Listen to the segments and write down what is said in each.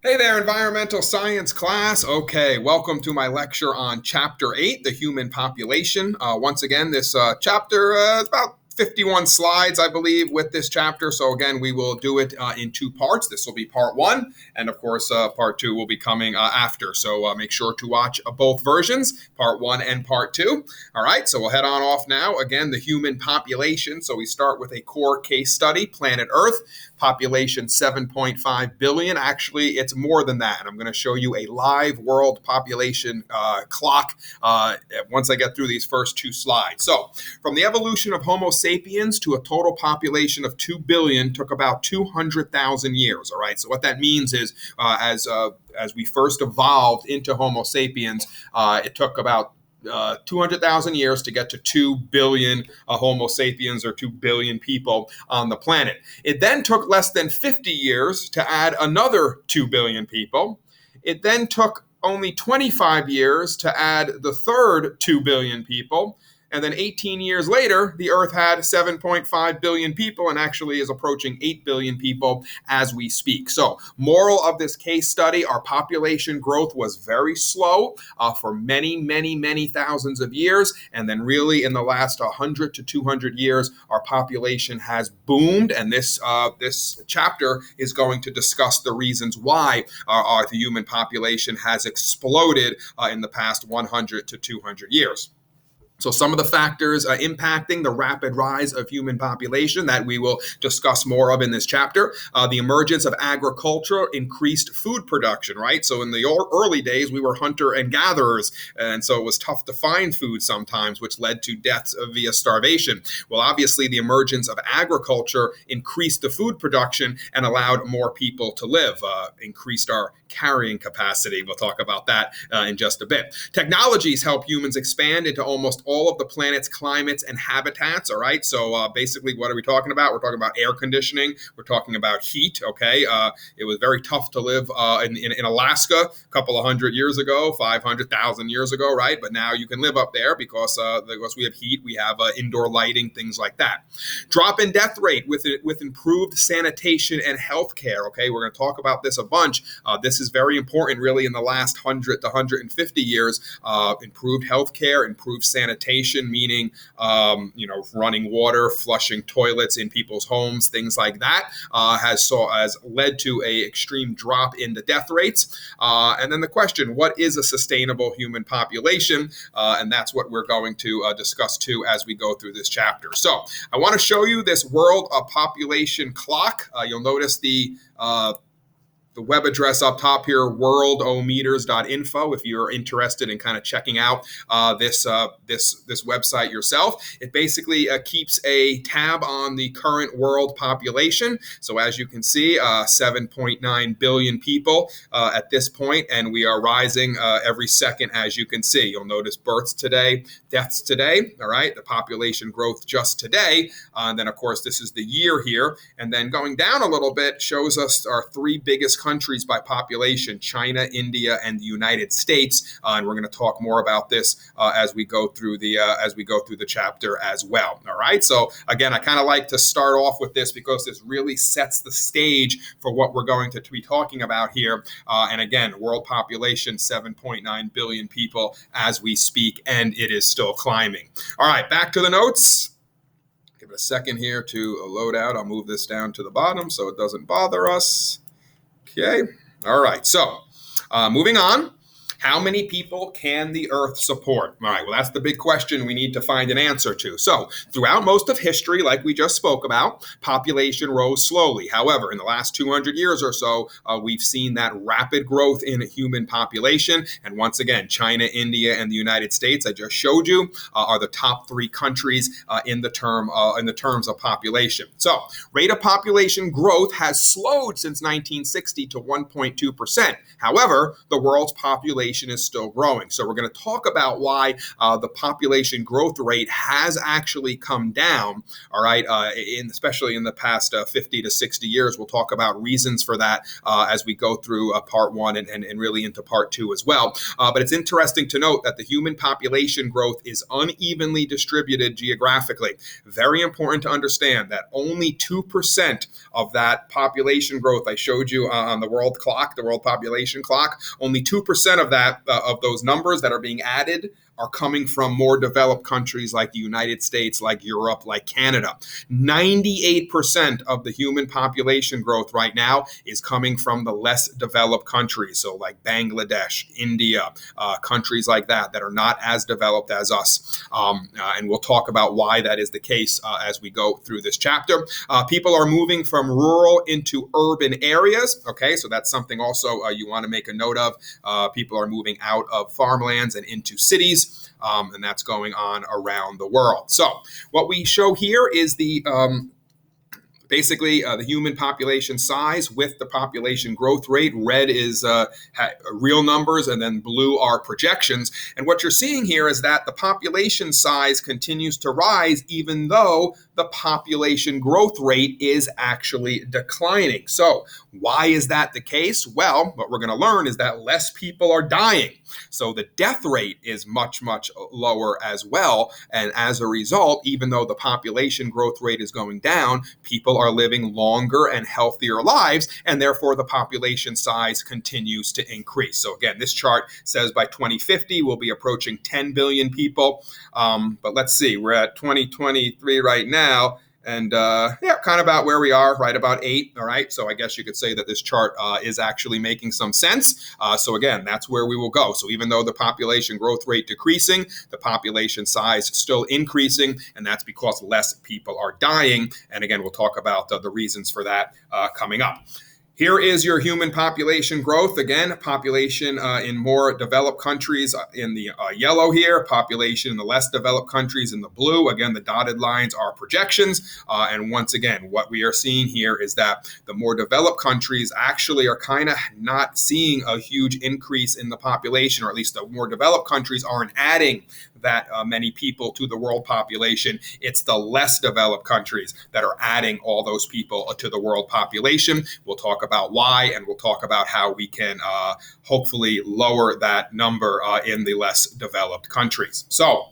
Hey there, environmental science class. Okay, welcome to my lecture on Chapter 8, the human population. Once again, this chapter is about 51 slides, I believe, with this chapter. So again, we will do it in two parts. This will be part one, and of course, part two will be coming after. So make sure to watch both versions, part one and part two. All right, so we'll head on off now. Again, the human population. So we start with a core case study, planet Earth. Population 7.5 billion. Actually, it's more than that. And I'm going to show you a live world population clock once I get through these first two slides. So, from the evolution of Homo sapiens to a total population of 2 billion took about 200,000 years. All right. So, what that means is as we first evolved into Homo sapiens, it took about 200,000 years to get to 2 billion Homo sapiens, or 2 billion people on the planet. It then took less than 50 years to add another 2 billion people. It then took only 25 years to add the third 2 billion people. And then 18 years later, the Earth had 7.5 billion people and actually is approaching 8 billion people as we speak. So, moral of this case study, our population growth was very slow for many thousands of years. And then really in the last 100 to 200 years, our population has boomed. And this chapter is going to discuss the reasons why the human population has exploded in the past 100 to 200 years. So some of the factors impacting the rapid rise of human population that we will discuss more of in this chapter. The emergence of agriculture increased food production, right? So in the early days, we were hunter and gatherers, and so it was tough to find food sometimes, which led to deaths via starvation. Well, obviously, the emergence of agriculture increased the food production and allowed more people to live, increased our carrying capacity. We'll talk about that in just a bit. Technologies help humans expand into almost all of the planet's climates and habitats. All right. So basically, what are we talking about? We're talking about air conditioning. We're talking about heat. Okay. It was very tough to live in Alaska a couple of hundred years ago, 500,000 years ago. Right. But now you can live up there because we have heat. We have indoor lighting, things like that. Drop in death rate with improved sanitation and healthcare. Okay. We're going to talk about this a bunch. This is very important, really, in the last 100 to 150 years. Improved healthcare, improved sanitation, meaning running water, flushing toilets in people's homes, things like that, has led to a extreme drop in the death rates. And then the question: what is a sustainable human population? And that's what we're going to discuss too as we go through this chapter. So I want to show you this world population clock. You'll notice the web address up top here, worldometers.info, if you're interested in kind of checking out this website yourself. It basically keeps a tab on the current world population. So as you can see, 7.9 billion people at this point, and we are rising every second, as you can see. You'll notice births today, deaths today, all right, the population growth just today. And then, of course, this is the year here. And then going down a little bit shows us our three biggest countries by population: China, India, and the United States. And we're going to talk more about this as we go through the chapter as well. All right. So again, I kind of like to start off with this because this really sets the stage for what we're going to be talking about here. And again, world population 7.9 billion people as we speak, and it is still climbing. All right, back to the notes. Give it a second here to load out. I'll move this down to the bottom so it doesn't bother us. Okay. All right. So moving on. How many people can the Earth support? All right, well, that's the big question we need to find an answer to. So, throughout most of history, like we just spoke about, population rose slowly. However, in the last 200 years or so, we've seen that rapid growth in human population. And once again, China, India, and the United States, I just showed you, are the top three countries in the terms of population. So, rate of population growth has slowed since 1960 to 1.2%. However, the world's population population is still growing. So we're going to talk about why the population growth rate has actually come down, all right, especially in the past 50 to 60 years. We'll talk about reasons for that as we go through part one and really into part two as well. But it's interesting to note that the human population growth is unevenly distributed geographically. Very important to understand that only 2% of that population growth I showed you on the world clock, the world population clock, only 2% of that, of those numbers that are being added are coming from more developed countries like the United States, like Europe, like Canada. 98% of the human population growth right now is coming from the less developed countries. So like Bangladesh, India, countries like that are not as developed as us. And we'll talk about why that is the case as we go through this chapter. People are moving from rural into urban areas. Okay, so that's something also you want to make a note of. People are moving out of farmlands and into cities. And that's going on around the world. So what we show here is the basically the human population size with the population growth rate. Red is real numbers, and then blue are projections. And what you're seeing here is that the population size continues to rise even though the population growth rate is actually declining. So why is that the case? Well, what we're going to learn is that less people are dying. So the death rate is much, much lower as well. And as a result, even though the population growth rate is going down, people are living longer and healthier lives, and therefore the population size continues to increase. So again, this chart says by 2050, we'll be approaching 10 billion people. But let's see, we're at 2023 right now. And kind of about where we are, right about 8. All right. So I guess you could say that this chart is actually making some sense. So again, that's where we will go. So even though the population growth rate decreasing, the population size still increasing, and that's because less people are dying. And again, we'll talk about the reasons for that coming up. Here is your human population growth. Again, population in more developed countries in the yellow here, population in the less developed countries in the blue. Again, the dotted lines are projections. And once again, what we are seeing here is that the more developed countries actually are kind of not seeing a huge increase in the population, or at least the more developed countries aren't adding that many people to the world population. It's the less developed countries that are adding all those people to the world population. We'll talk about why, and we'll talk about how we can hopefully lower that number in the less developed countries. So,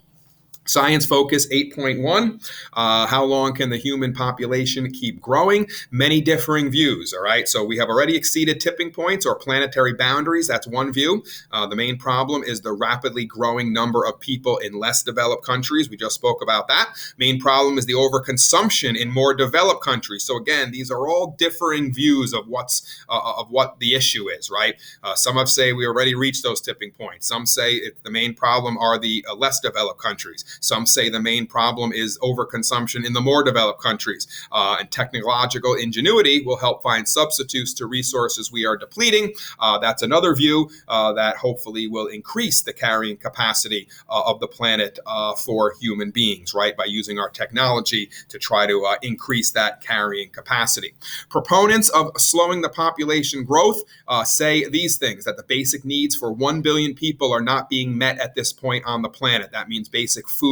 Science Focus 8.1, how long can the human population keep growing? Many differing views, all right? So we have already exceeded tipping points or planetary boundaries. That's one view. The main problem is the rapidly growing number of people in less developed countries. We just spoke about that. Main problem is the overconsumption in more developed countries. So again, these are all differing views of what the issue is, right? Some have say we already reached those tipping points. Some say the main problem are the less developed countries. Some say the main problem is overconsumption in the more developed countries. And technological ingenuity will help find substitutes to resources we are depleting. That's another view that hopefully will increase the carrying capacity of the planet for human beings, right? By using our technology to try to increase that carrying capacity. Proponents of slowing the population growth say these things, that the basic needs for 1 billion people are not being met at this point on the planet. That means basic food,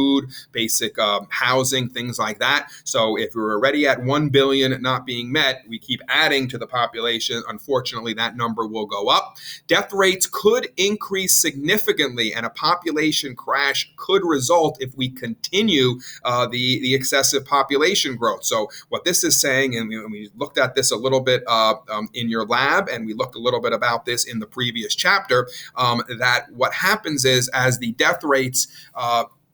basic housing, things like that. So if we're already at 1 billion not being met, we keep adding to the population. Unfortunately, that number will go up. Death rates could increase significantly, and a population crash could result if we continue the excessive population growth. So what this is saying, and we looked at this a little bit in your lab, and we looked a little bit about this in the previous chapter, that what happens is as the death rates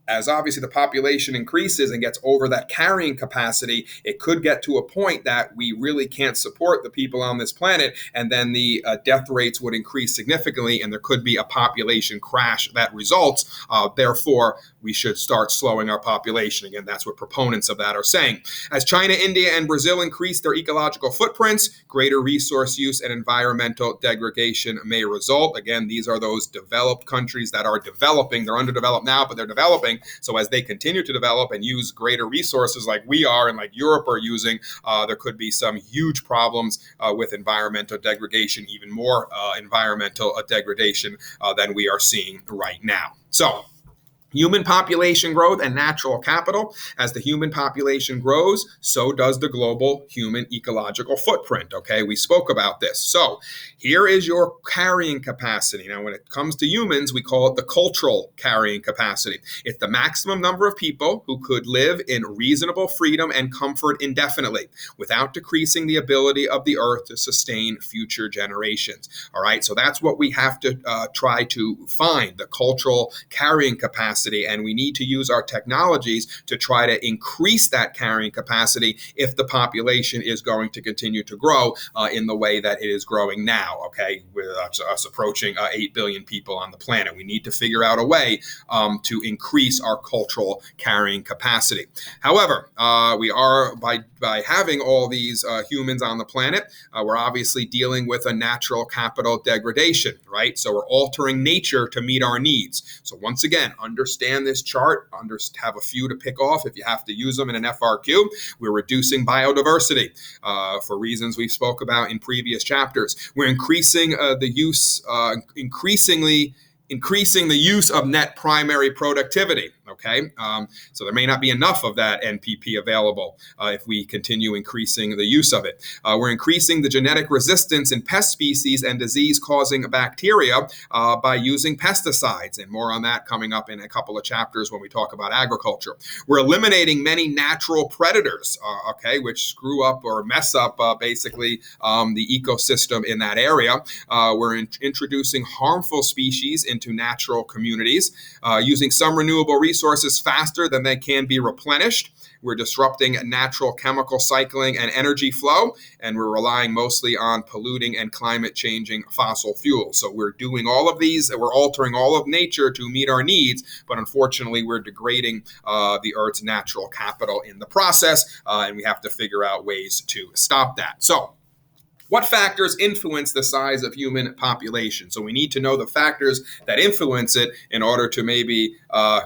as obviously the population increases and gets over that carrying capacity, it could get to a point that we really can't support the people on this planet, and then the death rates would increase significantly, and there could be a population crash that results. Therefore, we should start slowing our population. Again, that's what proponents of that are saying. As China, India, and Brazil increase their ecological footprints, greater resource use and environmental degradation may result. Again, these are those developed countries that are developing. They're underdeveloped now, but they're developing. developing. So as they continue to develop and use greater resources like we are and like Europe are using, there could be some huge problems with environmental degradation, even more environmental degradation than we are seeing right now. So human population growth and natural capital. As the human population grows, so does the global human ecological footprint. Okay, we spoke about this. So here is your carrying capacity. Now, when it comes to humans, we call it the cultural carrying capacity. It's the maximum number of people who could live in reasonable freedom and comfort indefinitely without decreasing the ability of the earth to sustain future generations. All right, so that's what we have to try to find, the cultural carrying capacity. And we need to use our technologies to try to increase that carrying capacity if the population is going to continue to grow in the way that it is growing now, okay, with us approaching 8 billion people on the planet. We need to figure out a way to increase our cultural carrying capacity. However, we are, by having all these humans on the planet, we're obviously dealing with a natural capital degradation, right? So we're altering nature to meet our needs. So once again, understand this chart, have a few to pick off if you have to use them in an FRQ. We're reducing biodiversity for reasons we spoke about in previous chapters. We're increasing increasing the use of net primary productivity. Okay, so there may not be enough of that NPP available if we continue increasing the use of it. We're increasing the genetic resistance in pest species and disease-causing bacteria by using pesticides, and more on that coming up in a couple of chapters when we talk about agriculture. We're eliminating many natural predators, which screw up or mess up basically the ecosystem in that area. We're introducing harmful species into natural communities, using some renewable resources faster than they can be replenished. We're disrupting natural chemical cycling and energy flow, and we're relying mostly on polluting and climate changing fossil fuels. So we're doing all of these, we're altering all of nature to meet our needs, but unfortunately we're degrading the Earth's natural capital in the process, and we have to figure out ways to stop that. So what factors influence the size of human population? So we need to know the factors that influence it in order to maybe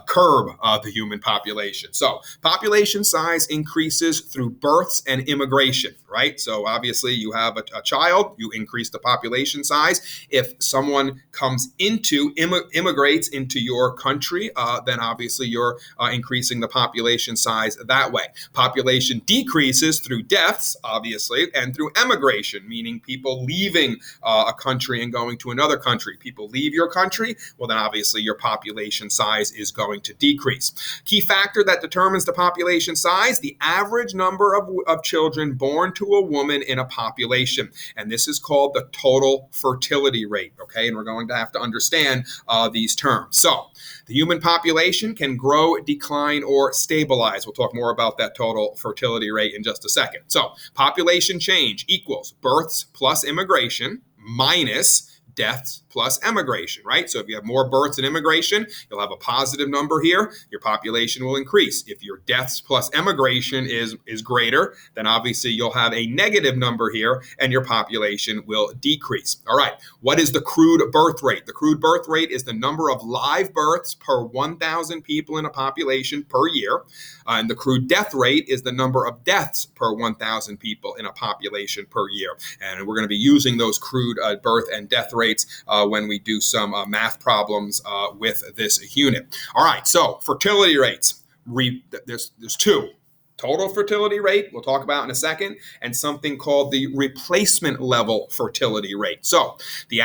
curb the human population. So population size increases through births and immigration, right? So obviously you have a child, you increase the population size. If someone immigrates into your country, then obviously you're increasing the population size that way. Population decreases through deaths, obviously, and through emigration, meaning people leaving a country and going to another country. People leave your country, well, then obviously your population size is going to decrease. Key factor that determines the population size, the average number of children born to a woman in a population. And this is called the total fertility rate, okay? And we're going to have to understand these terms. So the human population can grow, decline, or stabilize. We'll talk more about that total fertility rate in just a second. So population change equals births plus immigration minus deaths plus emigration, right? So if you have more births and immigration, you'll have a positive number here. Your population will increase. If your deaths plus emigration is greater, then obviously you'll have a negative number here and your population will decrease. All right, what is the crude birth rate? The crude birth rate is the number of live births per 1,000 people in a population per year. And the crude death rate is the number of deaths per 1,000 people in a population per year. And we're going to be using those crude birth and death rates when we do some math problems with this unit. All right, so fertility rates. There's two. Total fertility rate, we'll talk about in a second, and something called the replacement level fertility rate. So the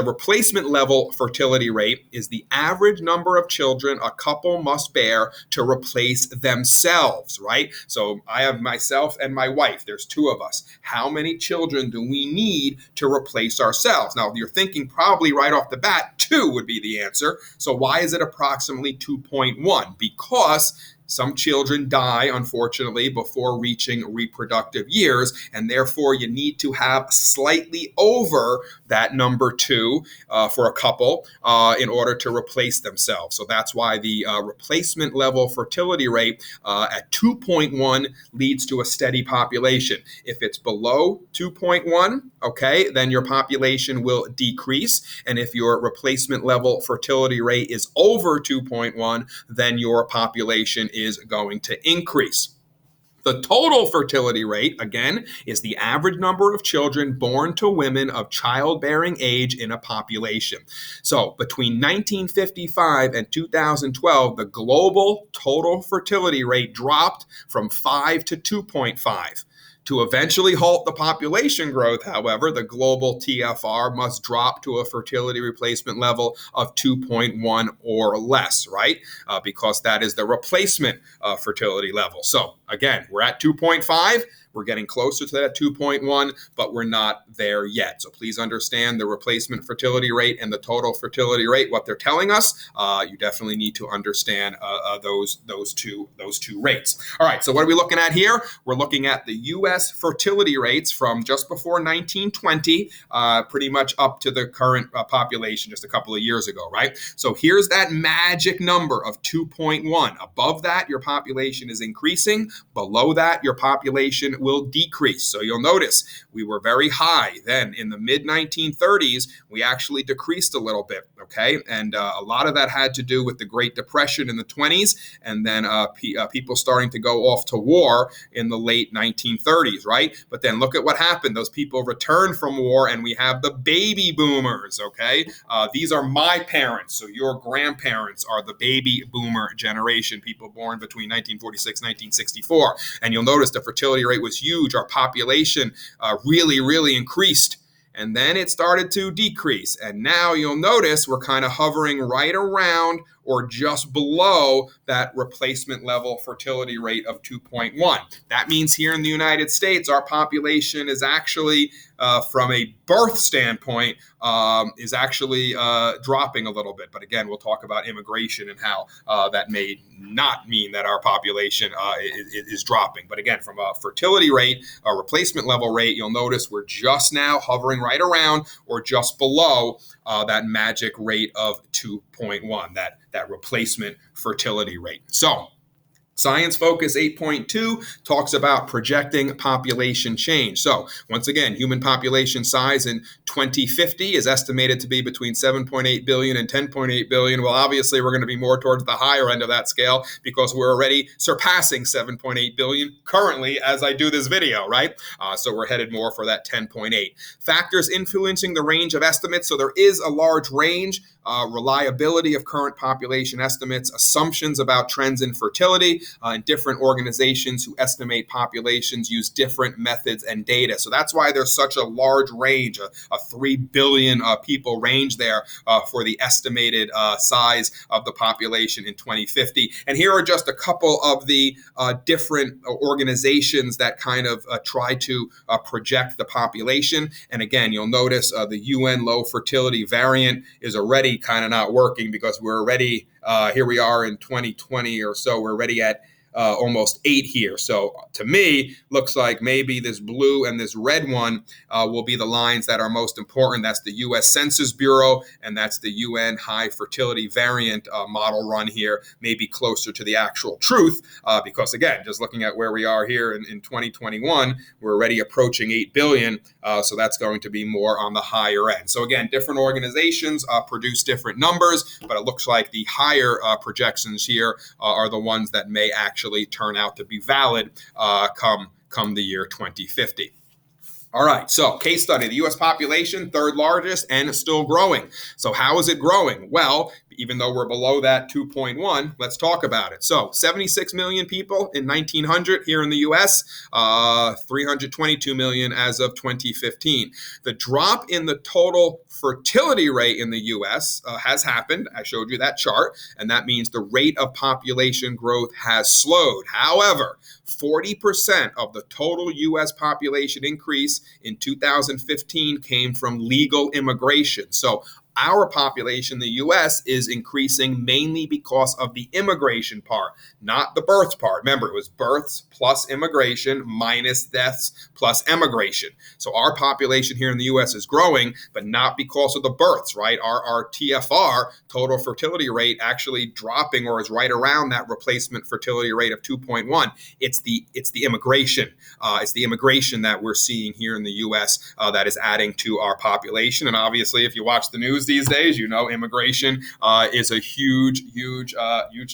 replacement level fertility rate is the average number of children a couple must bear to replace themselves, right? So I have myself and my wife, there's two of us. How many children do we need to replace ourselves? Now, you're thinking probably right off the bat, 2 would be the answer. So why is it approximately 2.1? Because some children die, unfortunately, before reaching reproductive years, and therefore you need to have slightly over that number 2 for a couple in order to replace themselves. So that's why the replacement level fertility rate at 2.1 leads to a steady population. If it's below 2.1, okay, then your population will decrease. And if your replacement level fertility rate is over 2.1, then your population is going to increase. The total fertility rate, again, is the average number of children born to women of childbearing age in a population. So between 1955 and 2012, the global total fertility rate dropped from 5 to 2.5. To eventually halt the population growth, however, the global TFR must drop to a fertility replacement level of 2.1 or less, right? Because that is the replacement fertility level. So again, we're at 2.5. We're getting closer to that 2.1, but we're not there yet. So please understand the replacement fertility rate and the total fertility rate, what they're telling us. You definitely need to understand those two rates. All right, so what are we looking at here? We're looking at the U.S. fertility rates from just before 1920, pretty much up to the current population just a couple of years ago, right? So here's that magic number of 2.1. Above that, your population is increasing. Below that, your population will decrease. So you'll notice we were very high then in the mid 1930s. We actually decreased a little bit, okay? And a lot of that had to do with the Great Depression in the 20s, and then people starting to go off to war in the late 1930s, right? But then look at what happened. Those people returned from war, and we have the baby boomers, okay? These are my parents, so your grandparents are the baby boomer generation, people born between 1946 and 1964. And you'll notice the fertility rate was huge. Our population really increased. And then it started to decrease. And now you'll notice we're kind of hovering right around or just below that replacement level fertility rate of 2.1. That means here in the United States, our population is actually, from a birth standpoint, is actually dropping a little bit. But again, we'll talk about immigration and how that may not mean that our population is dropping. But again, from a fertility rate, a replacement level rate, you'll notice we're just now hovering right around or just below that magic rate of 2.1, that replacement fertility rate. So Science Focus 8.2 talks about projecting population change. So once again, human population size in 2050 is estimated to be between 7.8 billion and 10.8 billion. Well, obviously, we're going to be more towards the higher end of that scale because we're already surpassing 7.8 billion currently as I do this video, right? So we're headed more for that 10.8. Factors influencing the range of estimates. So there is a large range. Reliability of current population estimates, assumptions about trends in fertility, and different organizations who estimate populations use different methods and data. So that's why there's such a large range, a 3 billion people range there for the estimated size of the population in 2050. And here are just a couple of the different organizations that kind of try to project the population. And again, you'll notice the UN low fertility variant is already kind of not working because we're already, here we are in 2020 or so, we're already at almost 8 here. So to me, looks like maybe this blue and this red one will be the lines that are most important. That's the U.S. Census Bureau, and that's the UN high fertility variant model run here, maybe closer to the actual truth, because again, just looking at where we are here in 2021, we're already approaching 8 billion. So that's going to be more on the higher end. So again, different organizations produce different numbers, but it looks like the higher projections here are the ones that may actually turn out to be valid come the year 2050. All right, so case study, the U.S. population, third largest and still growing. So how is it growing? Well, even though we're below that 2.1, let's talk about it. So 76 million people in 1900 here in the U.S., 322 million as of 2015. The drop in the total fertility rate in the U.S. Has happened. I showed you that chart, and that means the rate of population growth has slowed. However, 40% of the total U.S. population increase in 2015 came from legal immigration. So Our population, the U.S., is increasing mainly because of the immigration part, not the births part. Remember, it was births plus immigration minus deaths plus emigration. So our population here in the U.S. is growing, but not because of the births, right? Our TFR, total fertility rate, actually dropping or is right around that replacement fertility rate of 2.1. It's the immigration. It's the immigration that we're seeing here in the U.S. That is adding to our population. And obviously, if you watch the news these days, you know immigration is a huge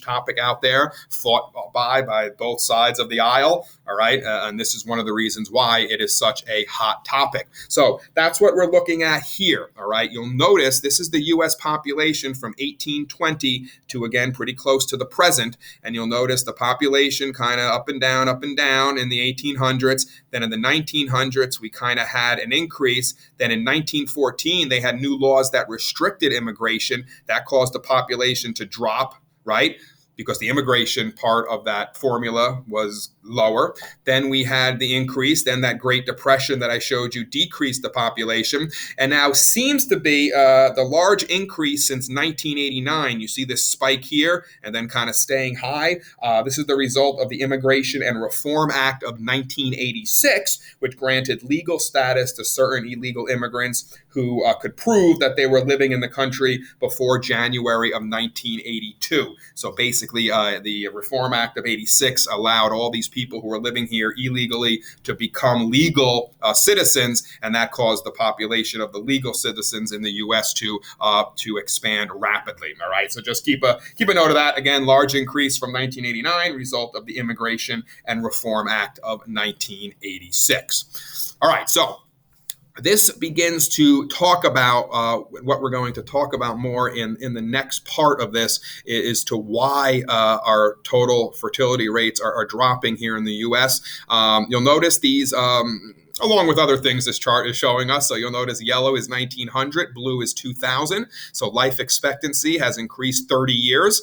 topic out there, fought by both sides of the aisle. All right, and this is one of the reasons why it is such a hot topic. So that's what we're looking at here. All right, you'll notice this is the U.S. population from 1820 to, again, pretty close to the present. And you'll notice the population kind of up and down in the 1800s. Then in the 1900s, we kind of had an increase. Then in 1914, they had new laws that restricted immigration. That caused the population to drop, right? Because the immigration part of that formula was lower. Then we had the increase. Then that Great Depression that I showed you decreased the population. And now seems to be the large increase since 1989. You see this spike here and then kind of staying high. This is the result of the Immigration and Reform Act of 1986, which granted legal status to certain illegal immigrants who could prove that they were living in the country before January of 1982. So basically, the Reform Act of 86 allowed all these people who were living here illegally to become legal citizens, and that caused the population of the legal citizens in the U.S. to expand rapidly. All right, so just keep a note of that. Again, large increase from 1989, result of the Immigration and Reform Act of 1986. All right, so this begins to talk about what we're going to talk about more in the next part of this is to why our total fertility rates are dropping here in the U.S. You'll notice these, along with other things this chart is showing us. So you'll notice yellow is 1900, blue is 2000. So life expectancy has increased 30 years.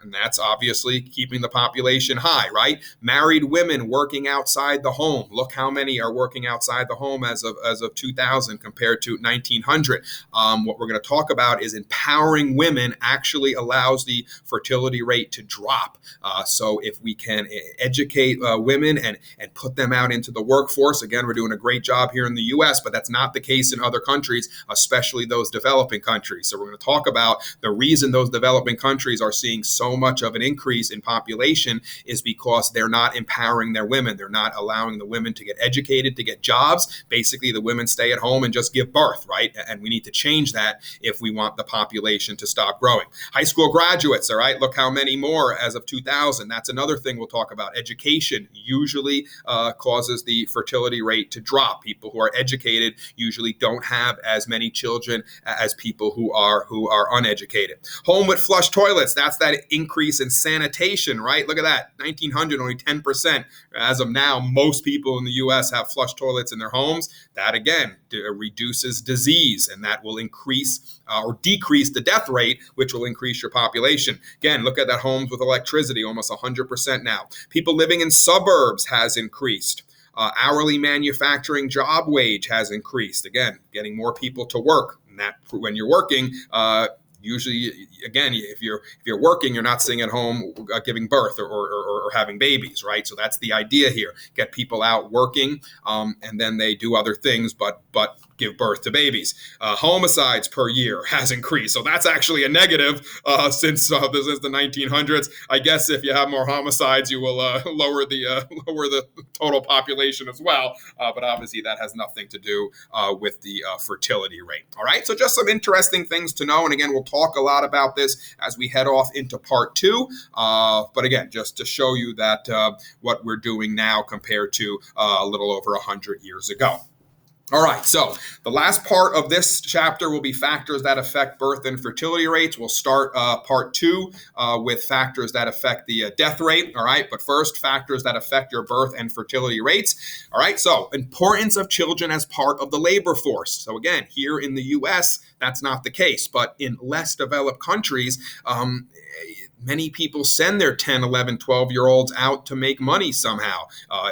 And that's obviously keeping the population high, right? Married women working outside the home. Look how many are working outside the home as of 2000 compared to 1900. What we're going to talk about is empowering women actually allows the fertility rate to drop. So if we can educate women and put them out into the workforce, again, we're doing a great job here in the U.S., but that's not the case in other countries, especially those developing countries. So we're going to talk about the reason those developing countries are seeing so much of an increase in population is because they're not empowering their women. They're not allowing the women to get educated, to get jobs. Basically, the women stay at home and just give birth, right? And we need to change that if we want the population to stop growing. High school graduates, all right? Look how many more as of 2000. That's another thing we'll talk about. Education usually causes the fertility rate to drop. People who are educated usually don't have as many children as people who are uneducated. Home with flush toilets, that's that increase in sanitation, right? Look at that, 1900, only 10%. As of now, most people in the U.S. have flush toilets in their homes. That, again, reduces disease, and that will increase or decrease the death rate, which will increase your population. Again, look at that, homes with electricity, almost 100% now. People living in suburbs has increased. Hourly manufacturing job wage has increased. Again, getting more people to work. And that, when you're working, usually, again, if you're working, you're not sitting at home giving birth or having babies, right? So that's the idea here. Get people out working, and then they do other things, but give birth to babies. Homicides per year has increased. So that's actually a negative since this is the 1900s. I guess if you have more homicides, you will lower the total population as well. But obviously that has nothing to do with the fertility rate. All right. So just some interesting things to know. And again, we'll talk a lot about this as we head off into part 2. But again, just to show you that what we're doing now compared to a little over 100 years ago. All right, so the last part of this chapter will be factors that affect birth and fertility rates. We'll start part 2 with factors that affect the death rate. All right, but first, factors that affect your birth and fertility rates. All right, so importance of children as part of the labor force. So again, here in the U.S., that's not the case, but in less developed countries, many people send their 10, 11, 12-year-olds out to make money somehow.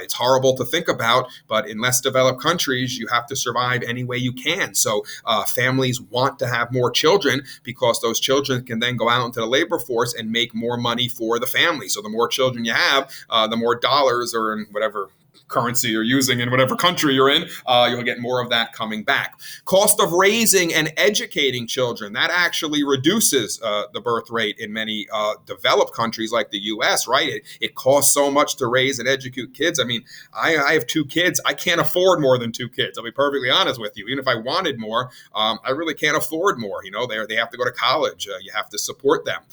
It's horrible to think about, but in less developed countries, you have to survive any way you can. So families want to have more children because those children can then go out into the labor force and make more money for the family. So the more children you have, the more dollars, or in whatever currency you're using in whatever country you're in, you'll get more of that coming back. Cost of raising and educating children, that actually reduces the birth rate in many developed countries like the US, right? It costs so much to raise and educate kids. I mean, I have 2 kids. I can't afford more than 2 kids. I'll be perfectly honest with you. Even if I wanted more, I really can't afford more. They have to go to college. You have to support them.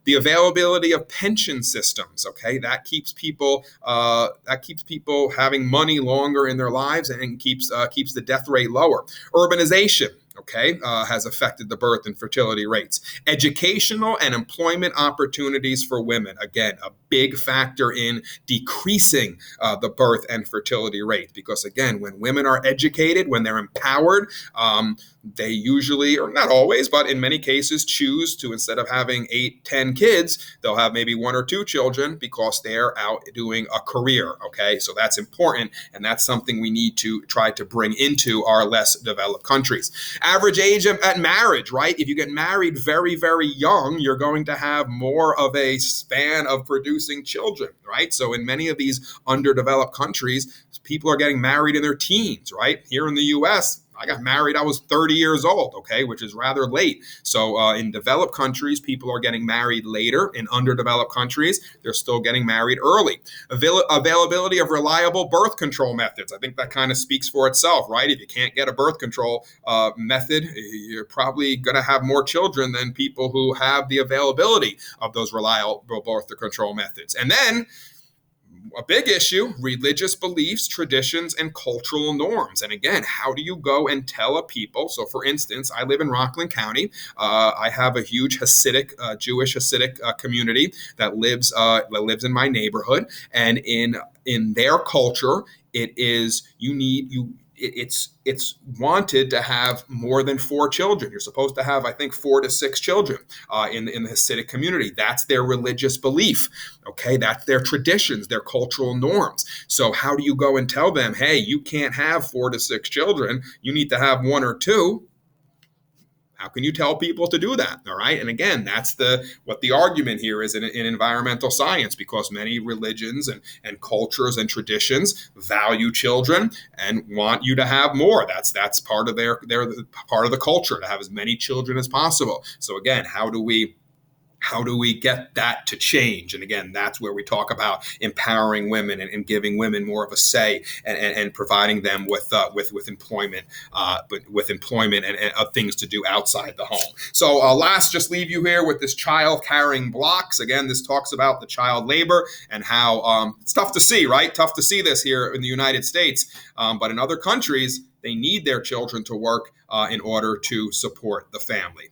The availability of pension systems, okay, that keeps people having money longer in their lives and keeps the death rate lower. Urbanization, has affected the birth and fertility rates. Educational and employment opportunities for women, again, a big factor in decreasing the birth and fertility rate. Because again, when women are educated, when they're empowered, they usually, or not always, but in many cases, choose to, instead of having 8, 10 kids, they'll have maybe 1 or 2 children because they're out doing a career. Okay, so that's important, and that's something we need to try to bring into our less developed countries. Average age at marriage, right? If you get married very, very young, you're going to have more of a span of producing children, right? So in many of these underdeveloped countries, people are getting married in their teens, right? Here in the US, I got married, I was 30 years old, which is rather late. So in developed countries, people are getting married later. In underdeveloped countries, they're still getting married early. Availability of reliable birth control methods. I think that kind of speaks for itself, right? If you can't get a birth control method, you're probably going to have more children than people who have the availability of those reliable birth control methods. And then a big issue, religious beliefs, traditions, and cultural norms. And again, how do you go and tell a people? So for instance, I live in Rockland County. I have a huge Hasidic, Jewish Hasidic community that lives in my neighborhood. And in their culture, it's wanted to have more than 4 children. You're supposed to have, I think, 4 to 6 children in the Hasidic community. That's their religious belief. That's their traditions, their cultural norms. So how do you go and tell them, hey, you can't have 4 to 6 children. You need to have 1 or 2. How can you tell people to do that? All right. And again, that's what the argument here is in environmental science, because many religions and cultures and traditions value children and want you to have more. That's part of their part of the culture, to have as many children as possible. So again, how do we get that to change? And again, that's where we talk about empowering women and giving women more of a say and providing them with employment, and things to do outside the home. So last, just leave you here with this child carrying blocks. Again, this talks about the child labor and how it's tough to see, right? Tough to see this here in the United States, but in other countries, they need their children to work in order to support the family.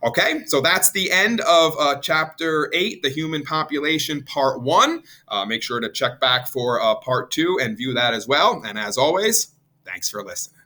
Okay, so that's the end of Chapter 8, The Human Population, Part 1. Make sure to check back for Part 2 and view that as well. And as always, thanks for listening.